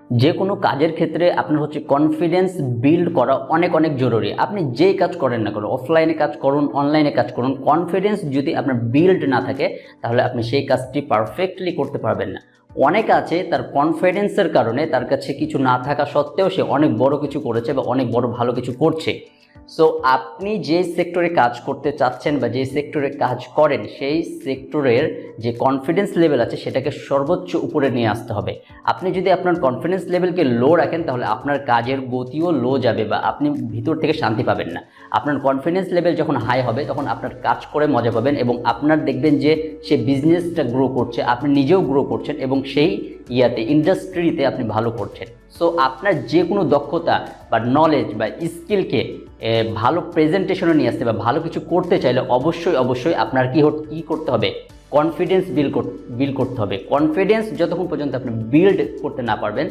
যে কোনো কাজের ক্ষেত্রে আপনার হচ্ছে কনফিডেন্স বিল্ড করা অনেক অনেক জরুরি। আপনি যেই কাজ করেন না কেন, অফলাইনে কাজ করুন, অনলাইনে কাজ করুন, কনফিডেন্স যদি আপনার বিল্ড না থাকে তাহলে আপনি সেই কাজটি পারফেক্টলি করতে পারবেন না। অনেক আছে তার কনফিডেন্সের কারণে তার কাছে কিছু না থাকা সত্ত্বেও সে অনেক বড় কিছু করেছে বা অনেক বড় ভালো কিছু করছে। সো আপনি যে সেক্টরে কাজ করতে চাচ্ছেন বা যে সেক্টরে কাজ করেন সেই সেক্টরের যে কনফিডেন্স লেভেল আছে সেটাকে সর্বোচ্চ উপরে নিয়ে আসতে হবে। আপনি যদি আপনার কনফিডেন্স লেভেলকে লো রাখেন তাহলে আপনার কাজের গতিও লো যাবে বা আপনি ভিতর থেকে শান্তি পাবেন না। আপনার কনফিডেন্স লেভেল যখন হাই হবে তখন আপনার কাজ করে মজা পাবেন এবং আপনার দেখবেন যে সে বিজনেসটা গ্রো করছে, আপনি নিজেও গ্রো করছেন এবং সেই ইন্ডাস্ট্রিতে আপনি ভালো করছেন। সো আপনার যে কোনো দক্ষতা বা নলেজ বা স্কিলকে ভালো প্রেজেন্টেশনে নিয়ে আসতে বা ভালো কিছু করতে চাইলে অবশ্যই আপনার কি করতে হবে, কনফিডেন্স বিল্ড করতে হবে। কনফিডেন্স যতক্ষণ পর্যন্ত আপনি বিল্ড করতে না পারবেন